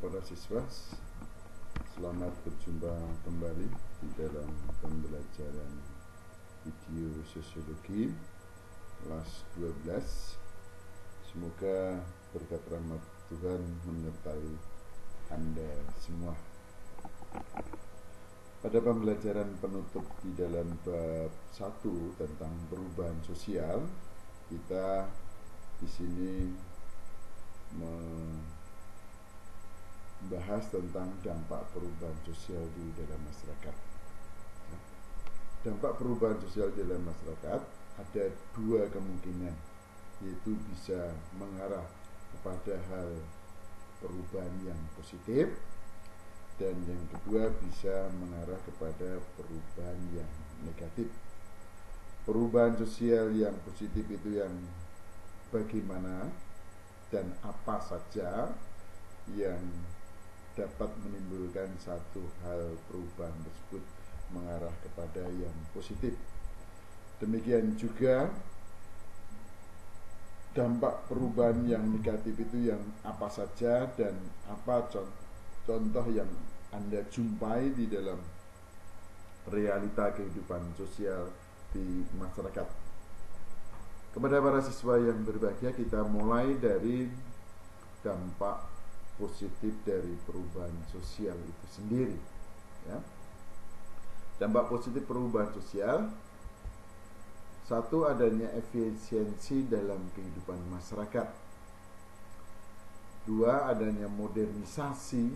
para siswa, selamat berjumpa kembali di dalam pembelajaran video sosiologi kelas 12. Semoga berkat rahmat Tuhan menyertai Anda semua. Pada pembelajaran penutup di dalam bab 1 tentang perubahan sosial, kita di sini membahas tentang dampak perubahan sosial di dalam masyarakat. Dampak perubahan sosial di dalam masyarakat ada dua kemungkinan, yaitu bisa mengarah kepada hal perubahan yang positif, dan yang kedua bisa mengarah kepada perubahan yang negatif. Perubahan sosial yang positif itu yang bagaimana dan apa saja yang dapat menimbulkan satu hal perubahan tersebut mengarah kepada yang positif. Demikian juga dampak perubahan yang negatif itu yang apa saja dan apa contoh yang Anda jumpai di dalam realita kehidupan sosial di masyarakat. Kepada para siswa yang berbahagia, kita mulai dari dampak positif dari perubahan sosial itu sendiri, ya. Dampak positif perubahan sosial: satu, adanya efisiensi dalam kehidupan masyarakat. Dua, adanya modernisasi.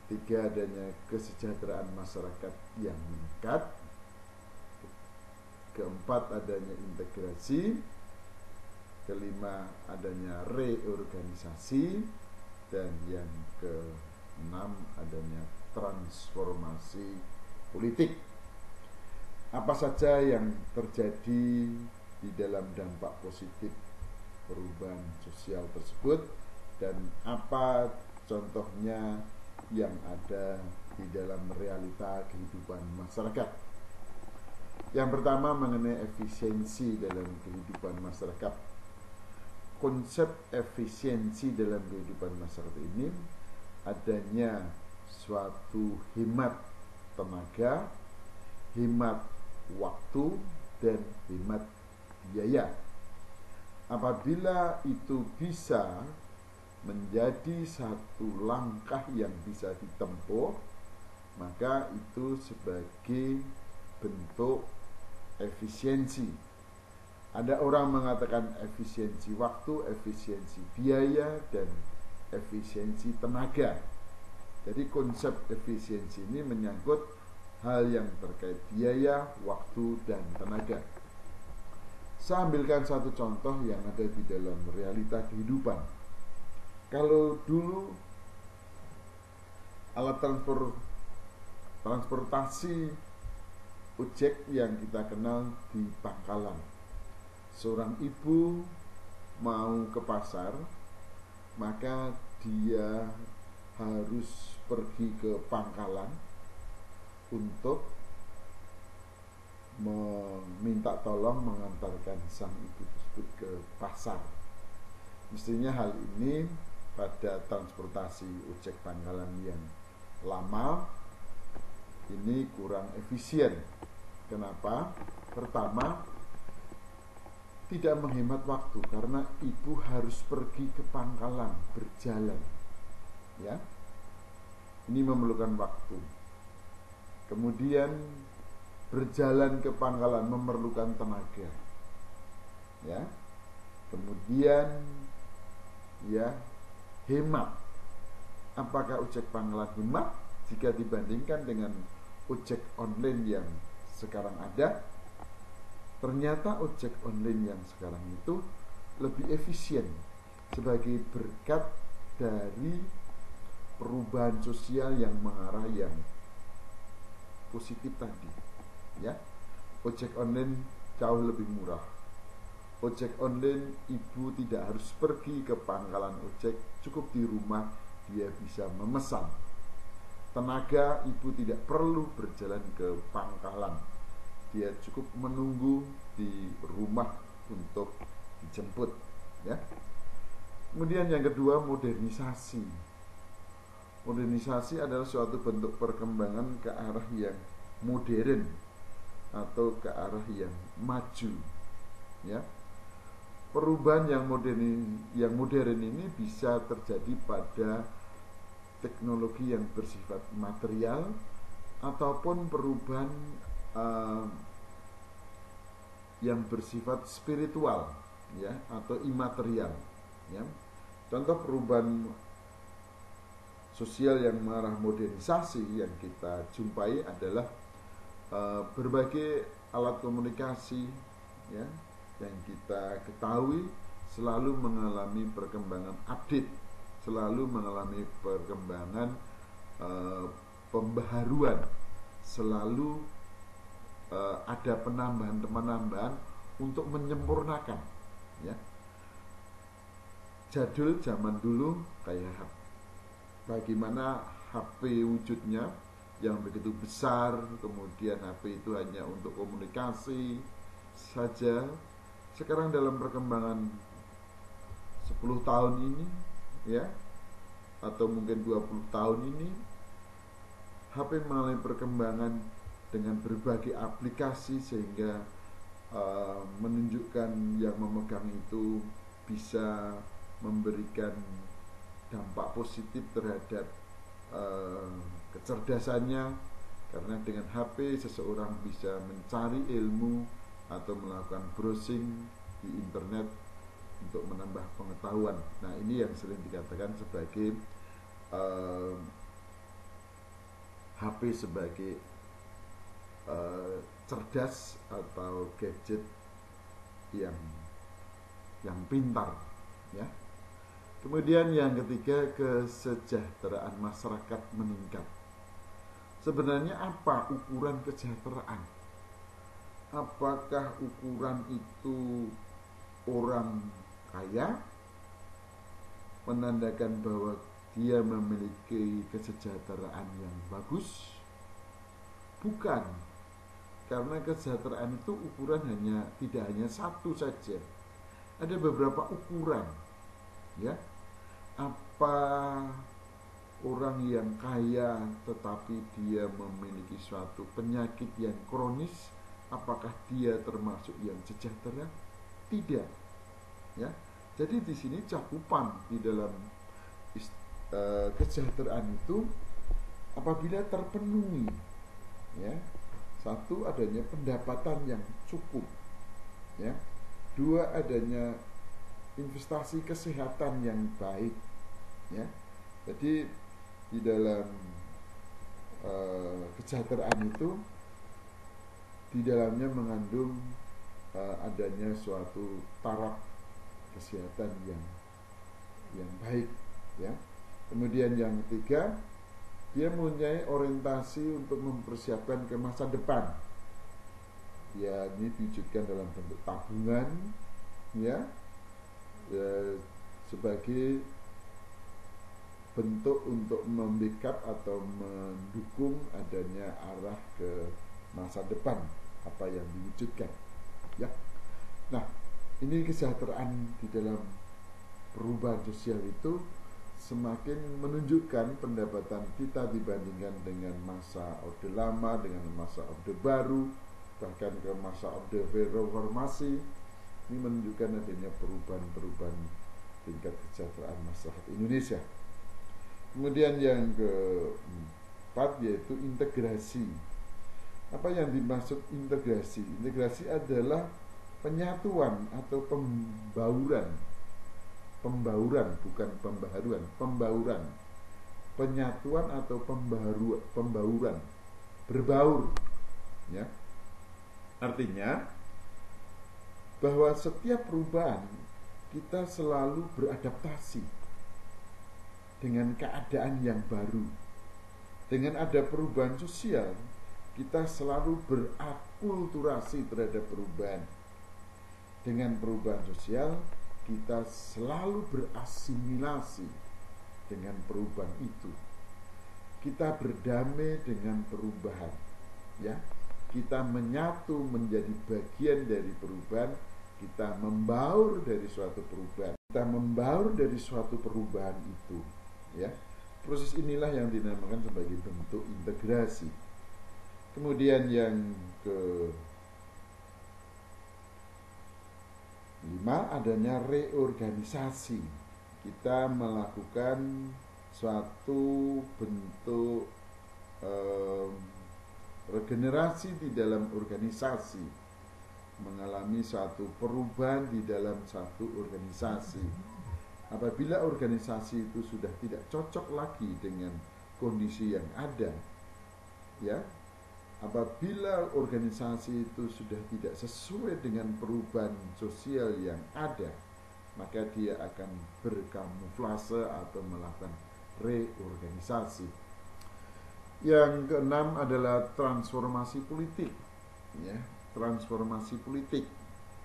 Tiga, adanya kesejahteraan masyarakat yang meningkat. Keempat, adanya integrasi. Kelima, adanya reorganisasi. Dan yang keenam, adanya transformasi politik. Apa saja yang terjadi di dalam dampak positif perubahan sosial tersebut, dan apa contohnya yang ada di dalam realita kehidupan masyarakat. Yang pertama, mengenai efisiensi dalam kehidupan masyarakat. Konsep efisiensi dalam kehidupan masyarakat ini adanya suatu hemat tenaga, hemat waktu, dan hemat biaya. Apabila itu bisa menjadi satu langkah yang bisa ditempuh, maka itu sebagai bentuk efisiensi. Ada orang mengatakan efisiensi waktu, efisiensi biaya, dan efisiensi tenaga. Jadi konsep efisiensi ini menyangkut hal yang terkait biaya, waktu, dan tenaga. Saya ambilkan satu contoh yang ada di dalam realita kehidupan. Kalau dulu alat transportasi ojek yang kita kenal di pangkalan. Seorang ibu mau ke pasar, maka dia harus pergi ke pangkalan untuk meminta tolong mengantarkan sang ibu tersebut ke pasar. Mestinya hal ini pada transportasi ojek pangkalan yang lama ini kurang efisien. Kenapa? Pertama, tidak menghemat waktu karena ibu harus pergi ke pangkalan berjalan, ya. Ini memerlukan waktu. Kemudian berjalan ke pangkalan memerlukan tenaga, ya. Kemudian ya, hemat. Apakah ojek pangkalan hemat jika dibandingkan dengan ojek online yang sekarang ada? Ternyata ojek online yang sekarang itu lebih efisien sebagai berkat dari perubahan sosial yang mengarah yang positif tadi, ya. Ojek online jauh lebih murah. Ojek online, ibu tidak harus pergi ke pangkalan ojek, cukup di rumah dia bisa memesan. Tenaga, ibu tidak perlu berjalan ke pangkalan, dia cukup menunggu di rumah untuk dijemput, ya. Kemudian yang kedua, modernisasi. Modernisasi adalah suatu bentuk perkembangan ke arah yang modern atau ke arah yang maju, ya. Perubahan yang modern ini bisa terjadi pada teknologi yang bersifat material ataupun perubahan yang bersifat spiritual, ya, atau imaterial, ya. Contoh perubahan sosial yang mengarah modernisasi yang kita jumpai adalah berbagai alat komunikasi, ya, yang kita ketahui selalu mengalami perkembangan update, selalu mengalami perkembangan pembaharuan, selalu ada penambahan untuk menyempurnakan, ya. Jadul zaman dulu kayak bagaimana HP wujudnya yang begitu besar, kemudian HP itu hanya untuk komunikasi saja. Sekarang dalam perkembangan 10 tahun ini, ya, atau mungkin 20 tahun ini, HP mengalami perkembangan dengan berbagai aplikasi sehingga menunjukkan yang memegang itu bisa memberikan dampak positif terhadap kecerdasannya, karena dengan HP seseorang bisa mencari ilmu atau melakukan browsing di internet untuk menambah pengetahuan. Nah, ini yang sering dikatakan sebagai HP sebagai cerdas atau gadget yang pintar, ya. Kemudian yang ketiga, kesejahteraan masyarakat meningkat. Sebenarnya apa ukuran kesejahteraan? Apakah ukuran itu orang kaya menandakan bahwa dia memiliki kesejahteraan yang bagus? Bukan. Karena kesejahteraan itu ukuran tidak hanya satu saja. Ada beberapa ukuran, ya. Apa orang yang kaya tetapi dia memiliki suatu penyakit yang kronis, apakah dia termasuk yang sejahtera? Tidak, ya. Jadi di sini cakupan di dalam kesejahteraan itu apabila terpenuhi, ya. Satu, adanya pendapatan yang cukup, ya. Dua, adanya investasi kesehatan yang baik, ya. Jadi di dalam kesejahteraan itu di dalamnya mengandung adanya suatu taraf kesehatan yang baik, ya. Kemudian yang ketiga, dia mempunyai orientasi untuk mempersiapkan ke masa depan. Ya, ini diwujudkan dalam bentuk tabungan, ya, sebagai bentuk untuk membackup atau mendukung adanya arah ke masa depan apa yang diwujudkan, ya. Nah, ini kesejahteraan di dalam perubahan sosial itu semakin menunjukkan pendapatan kita dibandingkan dengan masa Orde Lama, dengan masa Orde Baru, bahkan ke masa Orde Reformasi. Ini menunjukkan adanya perubahan-perubahan tingkat kesejahteraan masyarakat Indonesia. Kemudian yang keempat yaitu integrasi. Apa yang dimaksud integrasi? Integrasi adalah penyatuan atau pembauran, bukan pembaharuan, pembauran, penyatuan atau pembauran, berbaur, ya. Artinya bahwa setiap perubahan kita selalu beradaptasi dengan keadaan yang baru. Dengan ada perubahan sosial, kita selalu berakulturasi terhadap perubahan. Dengan perubahan sosial, kita selalu berasimilasi dengan perubahan itu. Kita berdamai dengan perubahan, ya. Kita menyatu menjadi bagian dari perubahan. Kita membaur dari suatu perubahan. Kita membaur dari suatu perubahan itu, ya. Proses inilah yang dinamakan sebagai bentuk integrasi. Kemudian yang kelima, adanya reorganisasi. Kita melakukan suatu bentuk regenerasi di dalam organisasi, mengalami suatu perubahan di dalam satu organisasi. Apabila organisasi itu sudah tidak cocok lagi dengan kondisi yang ada, ya, apabila organisasi itu sudah tidak sesuai dengan perubahan sosial yang ada, maka dia akan berkamuflase atau melakukan reorganisasi. Yang keenam adalah transformasi politik, ya, transformasi politik,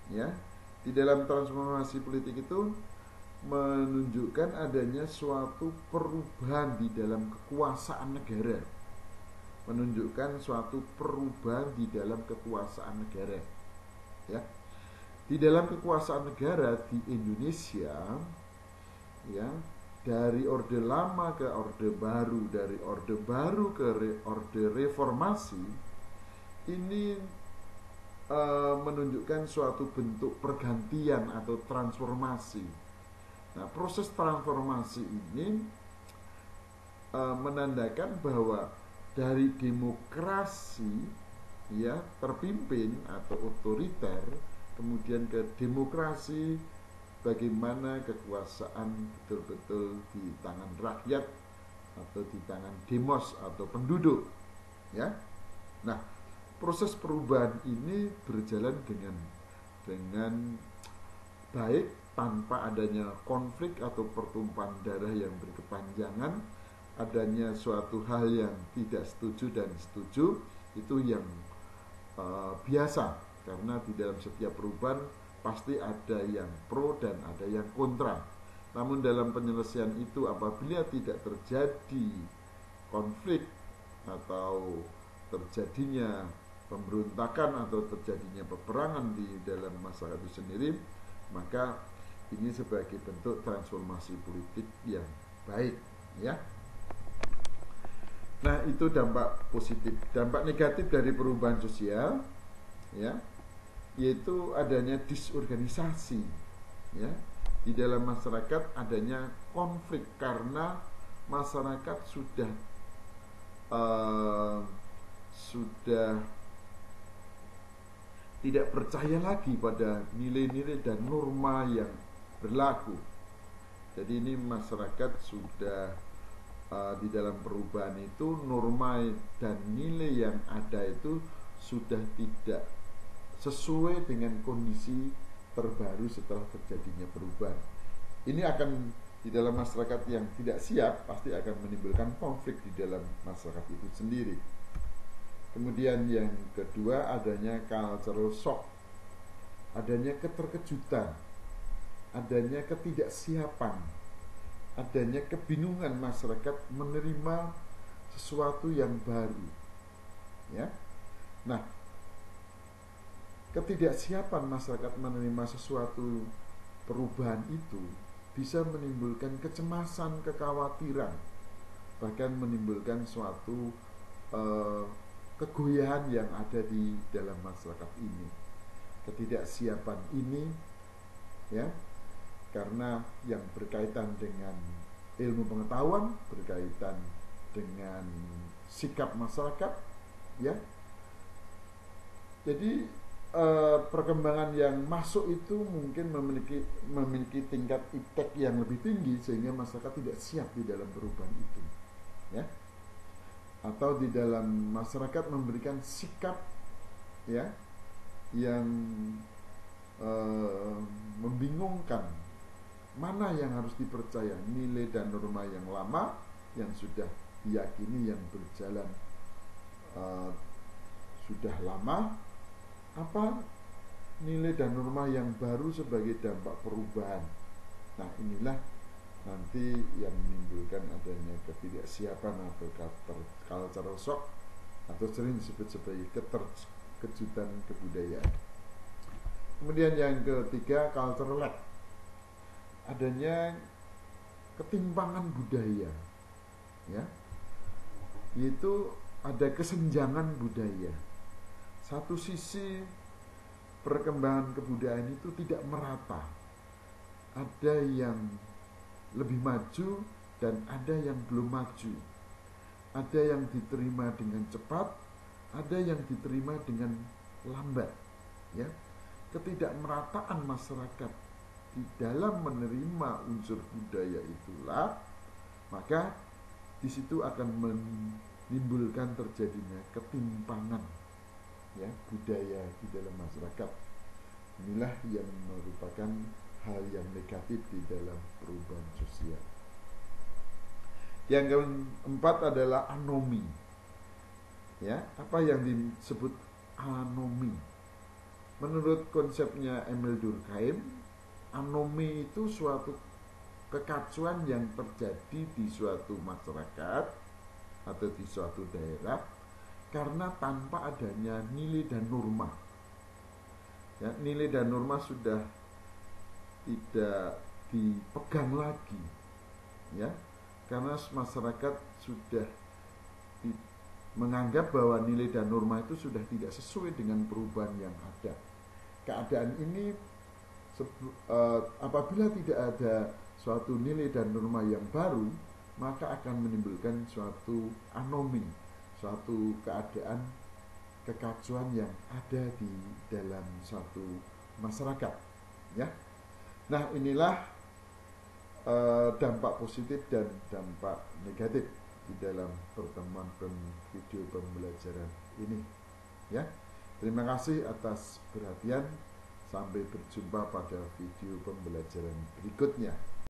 ya. Di dalam transformasi politik itu menunjukkan adanya suatu perubahan di dalam kekuasaan negara, menunjukkan suatu perubahan di dalam kekuasaan negara, ya. Di dalam kekuasaan negara di Indonesia, ya, dari orde lama ke orde baru, dari orde baru ke orde reformasi, ini menunjukkan suatu bentuk pergantian atau transformasi. Nah, proses transformasi ini menandakan bahwa dari demokrasi, ya, terpimpin atau otoriter, kemudian ke demokrasi, bagaimana kekuasaan betul-betul di tangan rakyat atau di tangan demos atau penduduk, ya. Nah, proses perubahan ini berjalan dengan baik, tanpa adanya konflik atau pertumpahan darah yang berkepanjangan, adanya suatu hal yang tidak setuju dan setuju, itu yang biasa, karena di dalam setiap perubahan pasti ada yang pro dan ada yang kontra. Namun dalam penyelesaian itu, apabila tidak terjadi konflik atau terjadinya pemberontakan atau terjadinya peperangan di dalam masyarakat itu sendiri, maka ini sebagai bentuk transformasi politik yang baik, ya. Nah, itu dampak positif. Dampak negatif dari perubahan sosial, ya, yaitu adanya disorganisasi, ya. Di dalam masyarakat adanya konflik karena masyarakat sudah tidak percaya lagi pada nilai-nilai dan norma yang berlaku. Jadi ini masyarakat sudah di dalam perubahan itu, norma dan nilai yang ada itu sudah tidak sesuai dengan kondisi terbaru setelah terjadinya perubahan. Ini akan di dalam masyarakat yang tidak siap pasti akan menimbulkan konflik di dalam masyarakat itu sendiri. Kemudian yang kedua, adanya cultural shock, adanya keterkejutan, adanya ketidaksiapan, adanya kebingungan masyarakat menerima sesuatu yang baru, ya. Nah, ketidaksiapan masyarakat menerima sesuatu perubahan itu bisa menimbulkan kecemasan, kekhawatiran, bahkan menimbulkan suatu kegoyahan yang ada di dalam masyarakat ini. Ketidaksiapan ini, ya, karena yang berkaitan dengan ilmu pengetahuan, berkaitan dengan sikap masyarakat, ya. Jadi perkembangan yang masuk itu mungkin memiliki tingkat iptek yang lebih tinggi, sehingga masyarakat tidak siap di dalam perubahan itu, ya. Atau di dalam masyarakat memberikan sikap, ya, yang membingungkan, mana yang harus dipercaya, nilai dan norma yang lama yang sudah diyakini yang berjalan sudah lama, apa nilai dan norma yang baru sebagai dampak perubahan. Nah, inilah nanti yang menimbulkan adanya ketidaksiapan atau cultural shock, atau sering disebut sebagai keterkejutan kebudayaan. Kemudian yang ketiga, cultural lag, adanya ketimpangan budaya, ya, yaitu ada kesenjangan budaya. Satu sisi perkembangan kebudayaan itu tidak merata, ada yang lebih maju dan ada yang belum maju, ada yang diterima dengan cepat, ada yang diterima dengan lambat, ya. Ketidakmerataan masyarakat di dalam menerima unsur budaya itulah, maka di situ akan menimbulkan terjadinya ketimpangan, ya, budaya di dalam masyarakat. Inilah yang merupakan hal yang negatif di dalam perubahan sosial. Yang keempat adalah anomi. Ya, apa yang disebut anomi? Menurut konsepnya Emil Durkheim, anomi itu suatu kekacauan yang terjadi di suatu masyarakat atau di suatu daerah karena tanpa adanya nilai dan norma. Ya, nilai dan norma sudah tidak dipegang lagi, ya, karena masyarakat sudah menganggap bahwa nilai dan norma itu sudah tidak sesuai dengan perubahan yang ada. Keadaan ini apabila tidak ada suatu nilai dan norma yang baru, maka akan menimbulkan suatu anomi, suatu keadaan kekacauan yang ada di dalam suatu masyarakat, ya. Nah, inilah dampak positif dan dampak negatif di dalam pertemuan video pembelajaran ini, ya. Terima kasih atas perhatian. Sampai berjumpa pada video pembelajaran berikutnya.